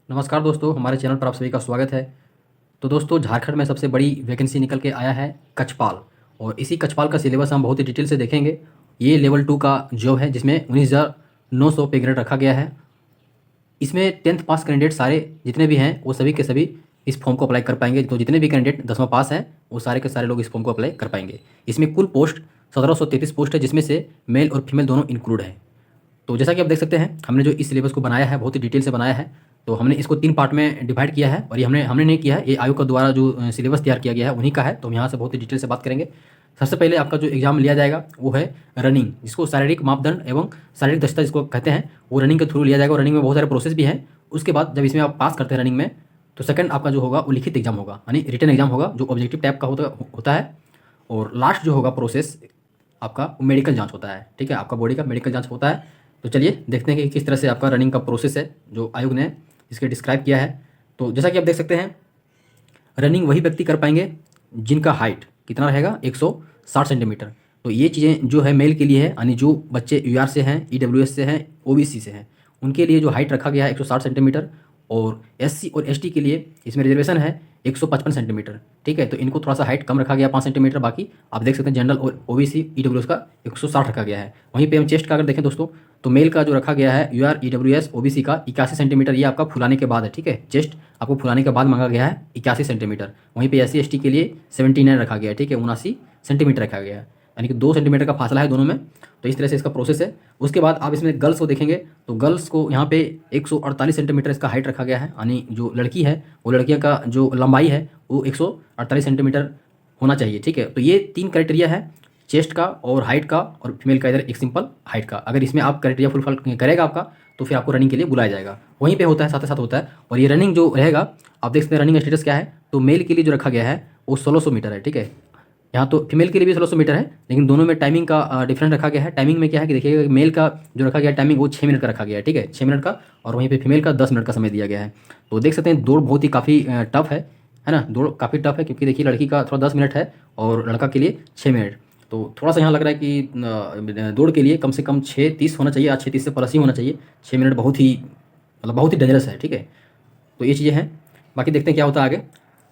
नमस्कार दोस्तों, हमारे चैनल पर आप सभी का स्वागत है। तो दोस्तों, झारखंड में सबसे बड़ी वैकेंसी निकल के आया है कक्षपाल। और इसी कक्षपाल का सिलेबस हम बहुत ही डिटेल से देखेंगे। ये लेवल 2 का जॉब है जिसमें 19,900 पे ग्रेड रखा गया है। इसमें 10th पास कैंडिडेट सारे जितने भी हैं वो सभी के सभी इस फॉर्म को अप्लाई कर पाएंगे। तो जितने भी कैंडिडेट 10वां पास हैं वो सारे के सारे लोग इस फॉर्म को अप्लाई कर पाएंगे। इसमें कुल पोस्ट 1733 पोस्ट है, जिसमें से मेल और फीमेल दोनों इंक्लूड है। तो जैसा कि आप देख सकते हैं, हमने जो इस सिलेबस को बनाया है बहुत ही डिटेल से बनाया है। तो हमने इसको 3 पार्ट में डिवाइड किया है, और ये हमने हमने नहीं किया है, ये आयोग के द्वारा जो सिलेबस तैयार किया गया है उन्हीं का है। तो हम यहाँ से बहुत ही डिटेल से बात करेंगे। सबसे पहले आपका जो एग्जाम लिया जाएगा वो है रनिंग, जिसको शारीरिक मापदंड एवं शारीरिक दक्षता जिसको कहते हैं, वो रनिंग के थ्रू लिया जाएगा। और रनिंग में बहुत सारे प्रोसेस भी हैं। उसके बाद जब इसमें आप पास करते हैं रनिंग में, तो सेकंड आपका जो होगा वो लिखित एग्जाम होगा, यानी रिटन एग्जाम होगा जो ऑब्जेक्टिव टाइप का होता है। और लास्ट जो होगा प्रोसेस आपका मेडिकल जांच होता है। ठीक है, आपका बॉडी का मेडिकल जांच होता है। तो चलिए देखते हैं कि किस तरह से आपका रनिंग का प्रोसेस है जो आयोग ने इसके डिस्क्राइब किया है। तो जैसा कि आप देख सकते हैं, रनिंग वही व्यक्ति कर पाएंगे जिनका हाइट कितना रहेगा, 160 सेंटीमीटर। तो ये चीज़ें जो है मेल के लिए है, यानी जो बच्चे यूआर से हैं, ईडब्ल्यूएस से हैं, ओबीसी से हैं, उनके लिए जो हाइट रखा गया है 160 सेंटीमीटर। और एससी और एसटी के लिए इसमें रिजर्वेशन है 155 सेंटीमीटर। ठीक है, तो इनको थोड़ा सा हाइट कम रखा गया 5 सेंटीमीटर। बाकी आप देख सकते हैं जनरल और ओबीसी ईडब्ल्यूएस का 160 रखा गया है। वहीं पे हम चेस्ट का अगर देखें दोस्तों, तो मेल का जो रखा गया है यूआर ईडब्ल्यूएस ओबीसी का 81 सेंटीमीटर, ये आपका फुलाने के बाद है। ठीक है, चेस्ट आपको फुलाने के बाद मांगा गया है 81 सेंटीमीटर। वहीं पे एससी एसटी के लिए 79 रखा गया है। ठीक है, 79 सेंटीमीटर रखा गया है, यानी कि 2 सेंटीमीटर का फासला है दोनों में। तो इस तरह से इसका प्रोसेस है। उसके बाद आप इसमें गर्ल्स को देखेंगे, तो गर्ल्स को यहाँ पे 148 सेंटीमीटर इसका हाइट रखा गया है, यानी जो लड़की है वो लड़कियों का जो लंबाई है वो 148 सेंटीमीटर होना चाहिए। ठीक है, तो ये 3 क्राइटेरिया है, चेस्ट का और हाइट का और फीमेल का इधर एक सिंपल हाइट का। अगर इसमें आप क्राइटेरिया फुलफिल करेगा आपका, तो फिर आपको रनिंग के लिए बुलाया जाएगा। वहीं पे होता है, साथ ही साथ होता है। और ये रनिंग जो रहेगा, आप देख सकते हैं रनिंग स्टेटस क्या है। तो मेल के लिए जो रखा गया है वो 1600 मीटर है। ठीक है, यहाँ तो फीमेल के लिए भी 1600 मीटर है, लेकिन दोनों में टाइमिंग का डिफरेंस रखा गया है। टाइमिंग में क्या है कि देखिएगा, मेल का जो रखा गया है टाइमिंग वो 6 मिनट का रखा गया है। ठीक है, 6 मिनट का। और वहीं पे फीमेल का 10 मिनट का समय दिया गया है। तो देख सकते हैं दौड़ बहुत ही काफ़ी टफ है ना। दौड़ काफ़ी टफ है, क्योंकि देखिए लड़की का थोड़ा 10 मिनट है और लड़का के लिए 6 मिनट। तो थोड़ा सा यहाँ लग रहा है कि दौड़ के लिए कम से कम 6:30 होना चाहिए, या 6:30 से प्लस ही होना चाहिए। 6 मिनट बहुत ही मतलब बहुत ही डेंजरस है। ठीक है, तो ये चीज़ें हैं। बाकी देखते हैं क्या होता है आगे।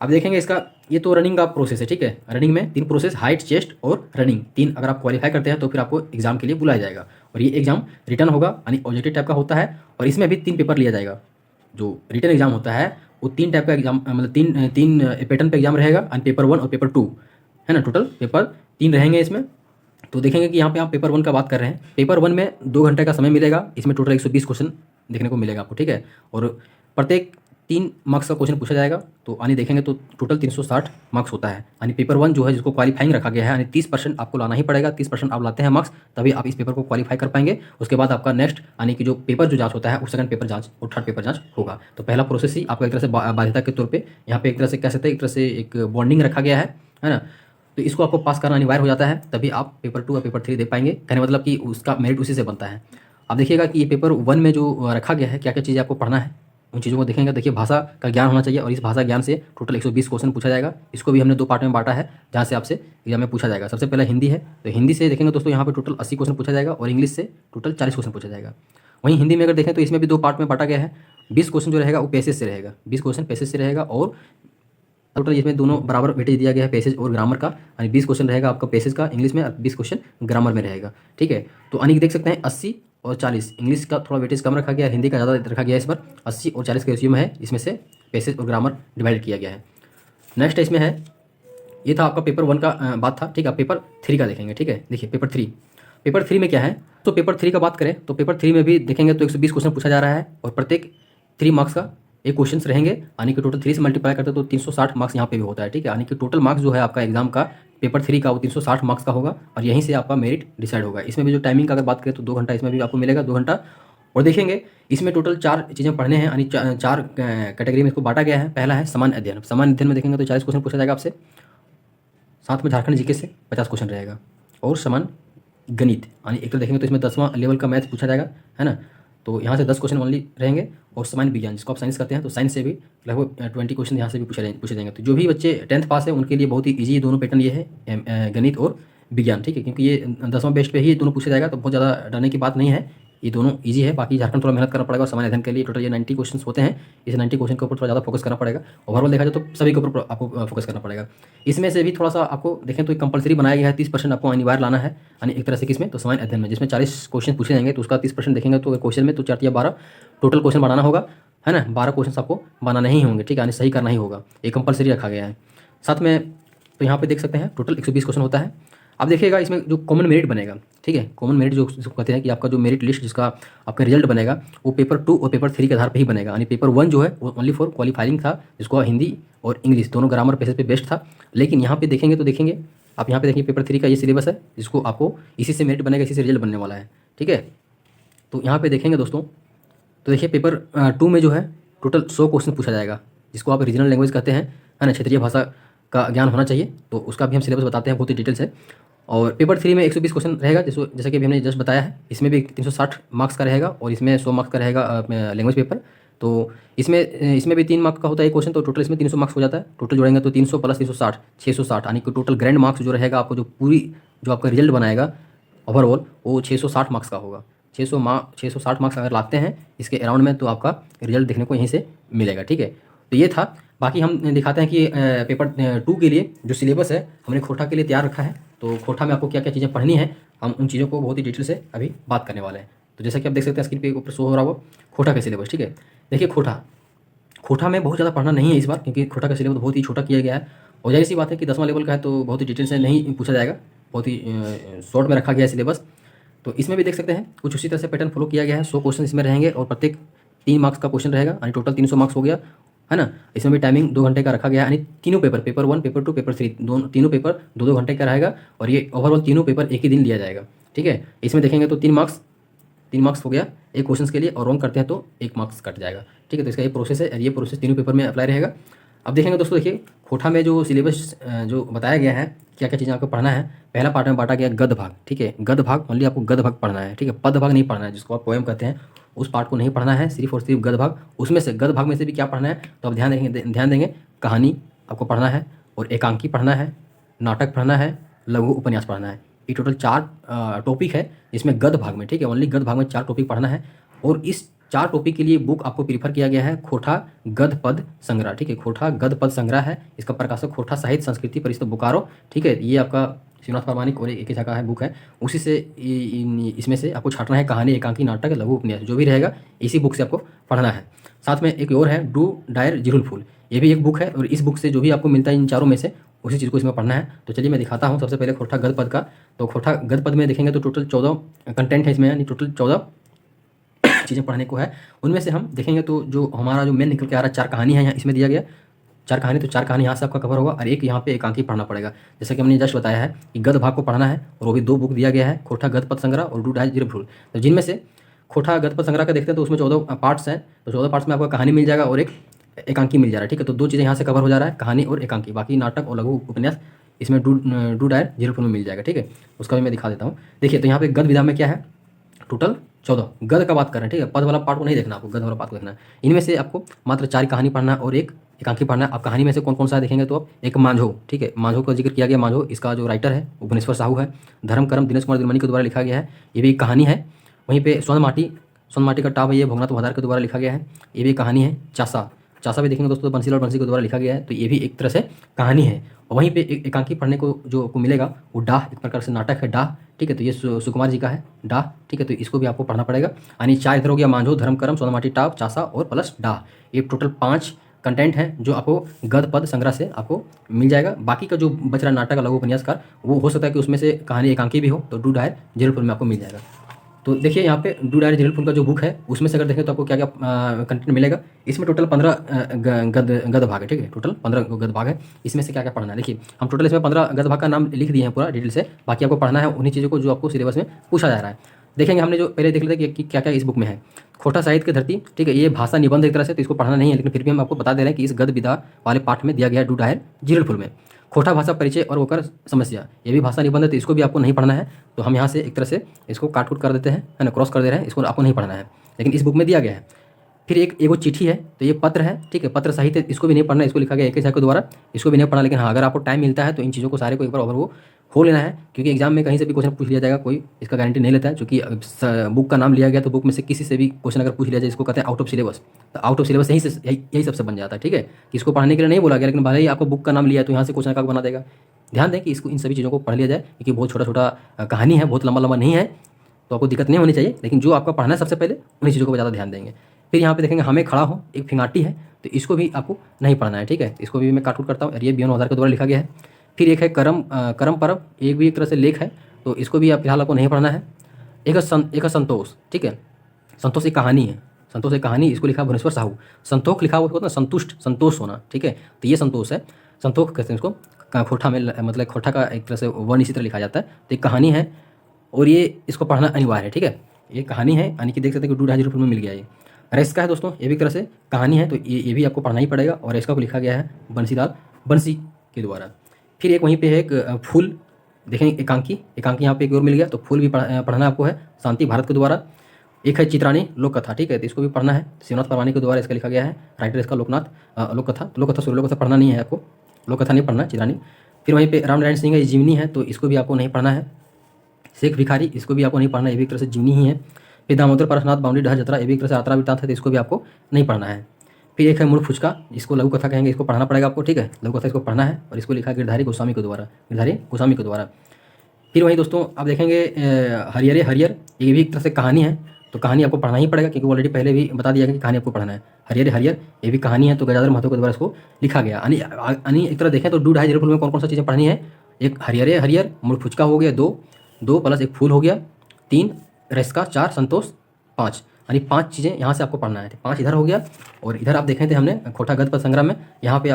अब देखेंगे इसका, ये तो रनिंग का प्रोसेस है। ठीक है, रनिंग में 3 प्रोसेस, हाइट, चेस्ट और रनिंग, 3 अगर आप क्वालिफाई करते हैं तो फिर आपको एग्जाम के लिए बुलाया जाएगा। और ये एग्जाम रिटर्न होगा, यानी ऑब्जेक्टिव टाइप का होता है। और इसमें भी 3 पेपर लिया जाएगा। जो रिटर्न एग्जाम होता है वो 3 टाइप का एग्जाम, मतलब तीन पैटर्न पे एग्जाम रहेगा, एंड पेपर 1 और पेपर 2 है ना। टोटल पेपर 3 रहेंगे इसमें। तो देखेंगे कि यहाँ पे आप पेपर 1 का बात कर रहे हैं। पेपर 1 में 2 घंटे का समय मिलेगा। इसमें टोटल 120 क्वेश्चन देखने को मिलेगा आपको। ठीक है, और प्रत्येक 3 मार्क्स का क्वेश्चन पूछा जाएगा। तो यानी देखेंगे तो टोटल 360 मार्क्स होता है। यानी पेपर 1 जो है, जिसको क्वालिफाइंग रखा गया है, यानी 30% आपको लाना ही पड़ेगा। 30% आप लाते हैं मार्क्स, तभी आप इस पेपर को क्वालिफाई कर पाएंगे। उसके बाद आपका नेक्स्ट यानी कि जो पेपर जो जांच होता है वो सेकंड पेपर जांच और थर्ड पेपर जांच होगा। तो पहला प्रोसेस ही आपका एक तरह से बाध्यता के तौर पर यहाँ पे एक तरह से कह सकते हैं, एक तरह से एक बॉन्डिंग रखा गया है ना। तो इसको आपको पास करना अनिवार्य हो जाता है, तभी आप पेपर 2 और पेपर 3 दे पाएंगे। कहने मतलब कि उसका मेरिट उसी से बनता है। अब देखिएगा कि ये पेपर 1 में जो रखा गया है, क्या क्या चीज़ें आपको पढ़ना है, उन चीज़ों को देखेंगे। देखिए, भाषा का ज्ञान होना चाहिए, और इस भाषा ज्ञान से टोटल 120 क्वेश्चन पूछा जाएगा। इसको भी हमने 2 पार्ट में बांटा है, जहाँ से आपसे एग्जाम में पूछा जाएगा। सबसे पहले हिंदी है, तो हिंदी से देखेंगे दोस्तों यहाँ पे टोटल 80 क्वेश्चन पूछा जाएगा, और इंग्लिश से टोटल 40 क्वेश्चन पूछा जाएगा। वहीं हिंदी में अगर देखें तो इसमें भी 2 पार्ट में बांटा गया है। 20 क्वेश्चन जो रहेगा वो पैसेज से रहेगा, 20 क्वेश्चन पैसेज से रहेगा। और टोटल इसमें दोनों बराबर वेटेज दिया गया है, पैसेज और ग्रामर का। यानी 20 क्वेश्चन रहेगा आपका पैसेज का इंग्लिश में, और 20 क्वेश्चन ग्रामर में रहेगा। ठीक है, तो यानी कि देख सकते हैं 80 और 40, इंग्लिश का थोड़ा वेटेज कम रखा गया है, हिंदी का ज़्यादा रखा गया है। इस पर 80 और 40 का रेशियो में है, इसमें से पैसेज और ग्रामर डिवाइड किया गया है। नेक्स्ट इसमें है, ये था आपका पेपर 1 का बात था। ठीक है, पेपर 3 का देखेंगे। ठीक है, देखिए पेपर 3 में क्या है। तो पेपर 3 का बात करें तो पेपर 3 में भी देखेंगे तो 120 क्वेश्चन पूछा जा रहा है, और प्रत्येक 3 मार्क्स का एक क्वेश्चन रहेंगे। यानी कि टोटल 3 से मल्टीप्लाई करते तो 360 मार्क्स यहाँ पे भी होता है। ठीक है, यानी कि टोटल मार्क्स जो है आपका एग्जाम का पेपर 3 का वो 360 मार्क्स का होगा, और यहीं से आपका मेरिट डिसाइड होगा। इसमें भी जो टाइमिंग का अगर बात करें तो 2 घंटा इसमें भी आपको मिलेगा, 2 घंटा। और देखेंगे इसमें टोटल 4 चीज़ें पढ़ने हैं, यानी 4 कैटेगरी में इसको बांटा गया है। पहला है सामान्य अध्ययन। सामान्य अध्ययन में देखेंगे तो 40 क्वेश्चन पूछा जाएगा आपसे, साथ में झारखंड जीके से 50 क्वेश्चन रहेगा, और सामान्य गणित यानी एक तो देखेंगे तो इसमें 10वां लेवल का मैथ्स पूछा जाएगा, है ना। तो यहाँ से 10 क्वेश्चन ओनली रहेंगे। और सामान्य विज्ञान, जिसको आप साइंस करते हैं, तो साइंस से भी लगभग 20 क्वेश्चन यहाँ से भी पूछे जाएंगे। तो जो भी बच्चे 10th पास है उनके लिए बहुत ही ईजी दोनों पैटर्न ये है, गणित और विज्ञान। ठीक है, क्योंकि ये 10वां बेस्ट पे ही दोनों पूछा जाएगा, तो बहुत ज़्यादा डरने की बात नहीं है। ये दोनों ईजी है। बाकी झारखंड थोड़ा मेहनत करना पड़ेगा और सामान्य अध्ययन के लिए टोटल ये 90 क्वेश्चन होते हैं। इस 90 क्वेश्चन के ऊपर थोड़ा ज़्यादा फोकस करना पड़ेगा। ओवरऑल देखा जाए तो सभी के ऊपर आपको फोकस करना पड़ेगा। इसमें से भी थोड़ा सा आपको देखें तो एक कंपलसरी बनाया गया है, 30% आपको अनिवार्य लाना है, यानी एक तरह से किसमें, तो सामान्य अध्ययन में, जिसमें 40 क्वेश्चन पूछे जाएंगे तो उसका 30% देखेंगे तो क्वेश्चन में तो 4 या 12 टोटल क्वेश्चन बनाना होगा, है ना। 12 क्वेश्चन आपको बनाने ही होंगे, ठीक है, यानी सही करना ही होगा, ये कंपलसरी रखा गया है। साथ में तो यहाँ पे देख सकते हैं टोटल 120 क्वेश्चन होता है। अब देखिएगा इसमें जो कॉमन मेरिट बनेगा, ठीक है, कॉमन मेरिट जो जिसको कहते हैं कि आपका जो मेरिट लिस्ट जिसका आपका रिजल्ट बनेगा वो पेपर 2 और पेपर 3 के आधार पर ही बनेगा। यानी पेपर 1 जो है वो ओनली फॉर क्वालिफाइंग था, जिसको हिंदी और इंग्लिश दोनों ग्रामर बेसिस पे बेस्ट था। लेकिन यहाँ पे देखेंगे तो देखेंगे आप यहाँ पे देखिए पेपर 3 का ये सिलेबस है, जिसको आपको इसी से मेरिट बनेगा, इसी से रिजल्ट बनने वाला है, ठीक है। तो यहाँ पे देखेंगे दोस्तों, तो देखिए पेपर 2 में जो है टोटल 100 क्वेश्चन पूछा जाएगा, जिसको आप रीजनल लैंग्वेज कहते हैं, है ना, क्षेत्रीय भाषा का ज्ञान होना चाहिए। तो उसका भी हम सिलेबस बताते हैं बहुत ही डिटेल से। और पेपर 3 में 120 क्वेश्चन रहेगा, जैसे कि अभी हमने जस्ट बताया है। इसमें भी 360 मार्क्स का रहेगा और इसमें 100 मार्क्स का रहेगा लैंग्वेज पेपर। तो इसमें भी 3 मार्क्स का होता है एक क्वेश्चन, तो टोटल इसमें 300 मार्क्स हो जाता है। टोटल जोड़ेंगे तो 300 प्लस 360 660, यानी कि टोटल ग्रैंड मार्क्स जो रहेगा आपको जो आपका रिजल्ट बनाएगा ओवरऑल वो 660 मार्क्स का होगा। 660 मार्क्स अगर लाते हैं इसके अराउंड में तो आपका रिजल्ट देखने को यहीं से मिलेगा, ठीक है। तो ये था। बाकी हम दिखाते हैं कि पेपर 2 के लिए जो सिलेबस है हमने खोटा के लिए तैयार रखा है। तो खोटा में आपको क्या क्या चीज़ें पढ़नी है, हम उन चीज़ों को बहुत ही डिटेल से अभी बात करने वाले हैं। तो जैसा कि आप देख सकते हैं स्क्रीन पे ऊपर शो हो रहा हो खोटा का सिलेबस, ठीक है। देखिए खोटा में बहुत ज़्यादा पढ़ना नहीं है इस बार, क्योंकि खोटा का सिलेबस बहुत ही छोटा किया गया है। और जाहिर सी बात है कि 10वां लेवल का है तो बहुत ही डिटेल से नहीं पूछा जाएगा, बहुत ही शॉर्ट में रखा गया है सिलेबस। तो इसमें भी देख सकते हैं कुछ उसी तरह से पैटर्न फॉलो किया गया है। 100 क्वेश्चन इसमें रहेंगे और प्रत्येक 3 मार्क्स का क्वेश्चन रहेगा, यानी टोटल 300 मार्क्स हो गया, है ना। इसमें भी टाइमिंग 2 घंटे का रखा गया है, यानी तीनों पेपर 1, पेपर 2, पेपर 3 तीनों पेपर 2-2 घंटे का रहेगा। और ये ओवरऑल तीनों पेपर एक ही दिन लिया जाएगा, ठीक है। इसमें देखेंगे तो 3 मार्क्स हो गया एक क्वेश्चन के लिए, और रॉन्ग करते हैं तो 1 मार्क्स कट जाएगा, ठीक है। तो इसका ये प्रोसेस है और ये प्रोसेस तीनों पेपर में अप्लाई रहेगा। अब देखेंगे दोस्तों, देखिए खोटा में जो सिलेबस जो बताया गया है, क्या क्या चीज़ें आपको पढ़ना है। पहला पार्ट में बांटा गया गद्य भाग, ठीक है। गद्य भाग ओनली आपको गद्य भाग पढ़ना है, ठीक है। पद भाग नहीं पढ़ना है, जिसको आप पोएम कहते हैं उस पार्ट को नहीं पढ़ना है, सिर्फ और सिर्फ गद्य भाग। उसमें से गद्य भाग में से भी क्या पढ़ना है तो आप ध्यान देंगे कहानी आपको पढ़ना है, और एकांकी पढ़ना है, नाटक पढ़ना है, लघु उपन्यास पढ़ना है। ये टोटल 4 टॉपिक है इसमें गद्य भाग में, ठीक है। ओनली गद्य भाग में 4 टॉपिक पढ़ना है। और इस 4 टॉपिक के लिए बुक आपको प्रीफर किया गया है खोटा गद्य पद संग्रह, ठीक है। खोटा गद्य पद संग्रह है, इसका प्रकाशक खोटा साहित्य संस्कृति परिषद बोकारो, ठीक है। ये आपका श्रीनिवास प्रामाणिक और एक ही जगह है बुक है, उसी से इसमें से आपको छाटना है कहानी, एकांकी, नाटक, लघु उपन्यास जो भी रहेगा इसी बुक से आपको पढ़ना है। साथ में एक और है डू डायर जिरुल फूल, ये भी एक बुक है, और इस बुक से जो भी आपको मिलता है इन चारों में से उसी चीज़ को इसमें पढ़ना है। तो चलिए मैं दिखाता हूँ सबसे पहले खोटा गद्य पद का। तो खोटा गद्य पद में देखेंगे तो टोटल 14 कंटेंट है इसमें, यानी टोटल 14 चीज़ें पढ़ने को है। उनमें से हम देखेंगे तो जो हमारा जो मेन निकल के आ रहा है 4 कहानी है यहाँ इसमें दिया गया, 4 कहानी, तो 4 कहानी यहाँ से आपका कवर होगा, और एक यहाँ पे एकांकी पढ़ना पड़ेगा। जैसे कि हमने जस्ट बताया है कि गद्य भाग को पढ़ना है, और वो भी 2 बुक दिया गया है, खोटा गद्य पद संग्रह और डू डायर जिरुल फूल। तो जिनमें से खोटा गद्य पद संग्रह का देखते हैं तो उसमें 14 पार्ट्स हैं। तो 14 पार्ट्स में आपका कहानी मिल जाएगा और एक एकांकी मिल जा रहा है, ठीक है। तो 2 चीज़ें यहाँ से कवर हो जा रहा है, कहानी और एकांकी। बाकी नाटक और लघु उपन्यास इसमें डू डायर जिरुल फूल में मिल जाएगा, ठीक है। उसका भी मैं दिखा देता हूँ। देखिए तो यहाँ पे गद्य विधा में क्या है, टोटल 14 गद्य का बात कर रहे हैं, ठीक है। पद वाला पार्ट को नहीं देखना, आपको गद्य वाला पार्ट को देखना है। इनमें से आपको मात्र 4 कहानी पढ़ना और एक एकांकी पढ़ना है। आप कहानी में से कौन कौन सा देखेंगे तो आप एक मांझो, ठीक है, मांझो का जिक्र किया गया। मांझो इसका जो राइटर है वो भुवनेश्वर साहू है। धर्म कर्म दिनेश कुमार दिलमणि के द्वारा लिखा गया है, ये भी एक कहानी है। वहीं पे स्वर्ण माटी का टाप है, ये भोगनाथ वधार के द्वारा लिखा गया है, ये भी कहानी है। चासा भी देखेंगे दोस्तों, बंसीलाल बंसी के द्वारा लिखा गया है, तो ये भी एक तरह से कहानी है। और वहीं पे एक एकांकी पढ़ने को जो आपको मिलेगा वो डाह, एक प्रकार से नाटक है डाह, ठीक है। तो ये सुकुमार जी का है डाह, ठीक है। तो इसको भी आपको पढ़ना पड़ेगा। यानी 4 इधर हो गया, मांझो, धर्म कर्म, सोनामाटी टाप, चासा और प्लस डाह। ये टोटल 5 कंटेंट है जो आपको गद्य पद संग्रह से आपको मिल जाएगा। बाकी का जो बच रहा नाटक, लघु उपन्यासकार, वो हो सकता है कि उसमें से कहानी एकांकी भी हो, तो डू डायर जिरुल फूल में आपको मिल जाएगा। तो देखिए यहाँ पे डू डायर जिरुल फूल का जो बुक है उसमें से अगर देखें तो आपको क्या क्या कंटेंट मिलेगा। इसमें टोटल 15 गद्य भाग है, ठीक है। टोटल 15 गद्य भाग है। इसमें से क्या क्या पढ़ना है, देखिए हम टोटल इसमें 15 गद्य भाग का नाम लिख दिए हैं पूरा डिटेल से। बाकी आपको पढ़ना है उन्हीं चीज़ों को जो आपको सिलेबस में पूछा जा रहा है। देखेंगे हमने जो पहले देख लेते कि क्या क्या इस बुक में है। खोटा साहित्य की धरती, ठीक है। ये भाषा निबंध एक तरह से, तो इसको पढ़ना नहीं है, लेकिन फिर भी हम आपको बता दे रहे हैं कि इस गद्य विधा वाले पाठ में दिया गया है डू डायर जिरुल फूल में। खोटा भाषा परिचय और होकर समस्या, ये भी भाषा निबंध है, तो इसको भी आपको नहीं पढ़ना है। तो हम यहाँ से एक तरह से इसको काट कूट कर देते हैं, है ना, क्रॉस कर दे रहे हैं, इसको आपको नहीं पढ़ना है, लेकिन इस बुक में दिया गया है। फिर एक एगो चिट्ठी है, तो ये पत्र है, ठीक है, पत्र साहित्य इसको भी नहीं पढ़ना, इसको लिखा गया AK साहब के द्वारा, इसको भी नहीं पढ़ना। लेकिन हाँ, अगर आपको टाइम मिलता है तो इन चीज़ों को सारे को एक बार ओवर वो हो लेना है, क्योंकि एग्जाम में कहीं से भी क्वेश्चन पूछ लिया जाएगा, कोई इसका गारंटी नहीं लेता है। क्योंकि बुक का नाम लिया गया तो बुक में से किसी से भी क्वेश्चन अगर पूछ लिया जाए, इसको कहते हैं आउट ऑफ सिलेबस, तो आउट ऑफ सिलेबस यही सबसे बन जाता है, ठीक है। कि इसको पढ़ने के लिए नहीं बोला गया, लेकिन भले ही आपको बुक का नाम लिया है तो यहाँ से क्वेश्चन का बना देगा। ध्यान दें कि इसको इन सभी चीज़ों को पढ़ लिया जाए, क्योंकि बहुत छोटा छोटा कहानी है, बहुत लंबा लंबा नहीं है, तो आपको दिक्कत नहीं होनी चाहिए। लेकिन जो आपका पढ़ना है सबसे पहले उन्हीं चीज़ों को ज़्यादा ध्यान देंगे। फिर यहाँ पे देखेंगे हमें खड़ा हो, एक फिंगाटी है, तो इसको भी आपको नहीं पढ़ना है, ठीक है। इसको भी मैं काट करता हूँ, और ये B.N. औजार के द्वारा लिखा गया है। फिर एक है करम परब, एक भी एक तरह से लेख है, तो इसको भी आप फिलहाल आपको नहीं पढ़ना है। एक है संतोष, ठीक है, संतोष एक कहानी है, संतोष एक कहानी, इसको लिखा भुवनेश्वर साहू। संतोष लिखा हुआ होता है संतुष्ट, संतोष होना, ठीक है, तो ये संतोष है। संतोष कहते हैं इसको, खोठा में मतलब खोठा का एक तरह से वर्ण इसी तरह लिखा जाता है। तो एक कहानी है और ये इसको पढ़ना अनिवार्य है, ठीक है। ये कहानी है, यानी कि देख सकते हैं कि 2,500 रुपये में मिल गया ये। रेस्का है दोस्तों, ये भी एक तरह से कहानी है, तो ये भी आपको पढ़ना ही पड़ेगा। और रेस्का को लिखा गया है बंसीलाल बंसी के द्वारा। फिर एक वहीं पे है एक फूल, देखें एकांकी, एकांकी यहाँ पे एक और मिल गया, तो फूल भी पढ़ना आपको है, शांति भारत के द्वारा। एक है चित्रानी लोक कथा, ठीक है, तो इसको भी पढ़ना है, शिवनाथ परवानी के द्वारा इसका लिखा गया है, राइटर इसका लोकनाथ लोक कथा। लोक कथा पढ़ना नहीं है आपको, लोक कथा नहीं पढ़ना, चित्रानी। फिर वहीं पे रामनारायण सिंह है जीवनी है, तो इसको भी आपको नहीं पढ़ना है। शेख भिखारी, इसको भी आपको नहीं पढ़ना है, ये भी एक तरह से जीवनी ही है। फिर दामोदर पारसनाथ बावली डहर जतरा, ये भी एक तरह से यात्रा वृत्तांत है, तो इसको भी आपको नहीं पढ़ना है। फिर एक है मूल फुचका, इसको लघु कथा कहेंगे, इसको पढ़ना पड़ेगा आपको, ठीक है, लघु कथा इसको पढ़ना है, और इसको लिखा है गिरधारी गोस्वामी के द्वारा, गिरधारी गोस्वामी के द्वारा। फिर वहीं दोस्तों आप देखेंगे हरिहरे हरिहर, ये भी एक तरह से कहानी है, तो कहानी आपको पढ़ना ही पड़ेगा, क्योंकि ऑलरेडी पहले भी बता दिया गया कि कहानी आपको पढ़ना है। हरिहरे हरिहर ये भी कहानी है, तो गजाधर महतो के द्वारा इसको लिखा गया। यानी एक तरह देखें तो 2,500 में कौन कौन सा चीज़ें पढ़नी है, एक हरिहरे हरिहर, मूल फुचका हो गया, दो प्लस एक फूल हो गया, 3 रेस्का, 4 संतोष, 5, यानी 5 चीज़ें यहाँ से आपको पढ़ना है। 5 इधर हो गया, और इधर आप देखें थे हमने खोटा गद्य पद संग्राम में, यहाँ पे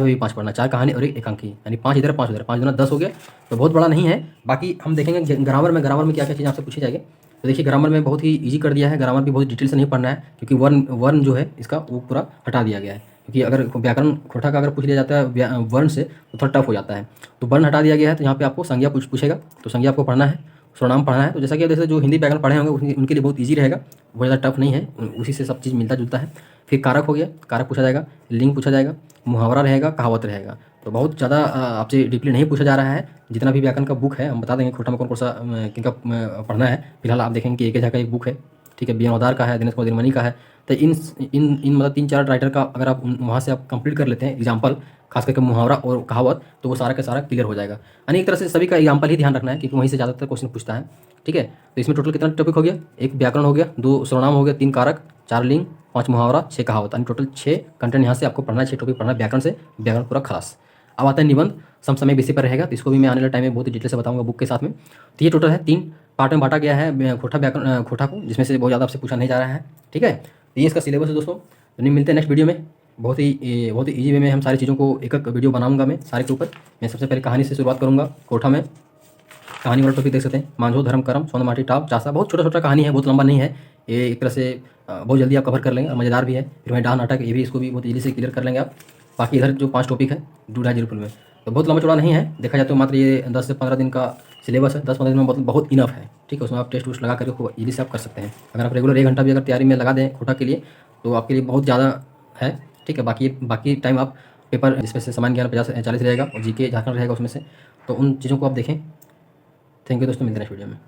भी 5 पढ़ना, 4 कहानी और एक एकांकी, यानी 5 इधर 5 उधर, 5 दूना 10 हो गया, तो बहुत बड़ा नहीं है। बाकी हम देखेंगे ग्रामर में क्या क्या चीज़ें आपसे पूछी जाएगी। तो देखिए ग्रामर में बहुत ही ईजी कर दिया है, ग्रामर भी बहुत डिटेल से नहीं पढ़ना है, क्योंकि वर्ण जो है इसका वो पूरा हटा दिया गया है। क्योंकि अगर व्याकरण खोटा का अगर पूछ लिया जाता है वर्ण से तो थोड़ा टफ हो जाता है, तो वर्ण हटा दिया गया है। तो यहाँ पे आपको संज्ञा पूछेगा, तो संज्ञा आपको पढ़ना है, सर्वनाम पढ़ना है। तो जैसा कि जैसे जो हिंदी व्याकरण पढ़े होंगे उनके लिए बहुत ईजी रहेगा, बहुत ज़्यादा टफ नहीं है, उसी से सब चीज़ मिलता जुलता है। फिर कारक हो गया, कारक पूछा जाएगा, लिंग पूछा जाएगा, मुहावरा रहेगा, कहावत रहेगा। तो बहुत ज़्यादा आपसे डीपली नहीं पूछा जा रहा है। जितना भी व्याकरण का बुक है हम बता देंगे खोटा में कौन कौन सा किनका पढ़ना है। फिलहाल आप देखेंगे कि एक जगह का एक बुक है, ठीक है, B.N. औजार का है, दिनेश कुमार दिनमणि का है। तो इन मतलब 3-4 राइटर का अगर आप वहाँ से आप कंप्लीट कर लेते हैं एग्जाम्पल, खास करके मुहावरा और कहावत, तो वो सारा का सारा क्लियर हो जाएगा। यानी एक तरह से सभी का एग्जाम्पल ही ध्यान रखना है, क्योंकि वहीं से ज़्यादातर क्वेश्चन पूछता है, ठीक है। तो इसमें टोटल कितना टॉपिक हो गया, एक व्याकरण हो गया, 2 सर्वनाम हो गया, 3 कारक, 4 लिंग, 5 मुहावरा, 6 कहावत, यानी टोटल 6 कंटेंट यहाँ से आपको पढ़ना है, 6 टॉपिक पढ़ना है व्याकरण से, व्याकरण पूरा खलास। अब आता है निबंध, समसामयिक विषय पर रहेगा, तो इसको भी मैं आने वाले टाइम में बहुत ही डिटेल से बताऊंगा बुक के साथ में। तो ये टोटल है 3 पार्ट में बांटा गया है खोटा व्याकरण खोटा को, जिसमें से बहुत ज़्यादा आपसे पूछा नहीं जा रहा है, ठीक है। तो ये इसका सिलेबस है दोस्तों। तो नहीं मिलते हैं नेक्स्ट वीडियो में, बहुत ही ईजी वे में हम सारी चीज़ों को एक वीडियो बनाऊंगा मैं सारे के ऊपर। मैं सबसे पहले कहानी से शुरुआत करूँगा। कोठा में कहानी वाला टॉपिक देख सकते हैं, मांझो धर्म करम सोन माटी टाप चासा, बहुत छोटा छोटा कहानी है, बहुत लंबा नहीं है ये, एक तरह से बहुत जल्दी आप कवर कर लेंगे और मज़ेदार भी है। फिर वहीं डाह नाटक, ये भी इसको भी बहुत ईजी से क्लियर कर लेंगे आप। बाकी इधर जो 5 टॉपिक है 2,500 में, तो बहुत लंबा चौड़ा नहीं है, देखा जाए तो मात्र ये 10 से 15 दिन का सिलेबस है। 10-15 दिन में मतलब बहुत इनफ है, ठीक है। उसमें आप टेस्ट वूस्ट लगा करके ईजी से आप कर सकते हैं। अगर आप रेगुलर 1 घंटा भी अगर तैयारी में लगा दें खोटा के लिए, तो आपके लिए बहुत ज़्यादा है, ठीक है। बाकी टाइम आप पेपर जिसमें से सामान्य ज्ञान 50-40 रहेगा और GK झारखंड रहेगा उसमें से, तो उन चीज़ों को आप देखें। थैंक यू दोस्तों, मिलते हैं नेक्स्ट वीडियो में।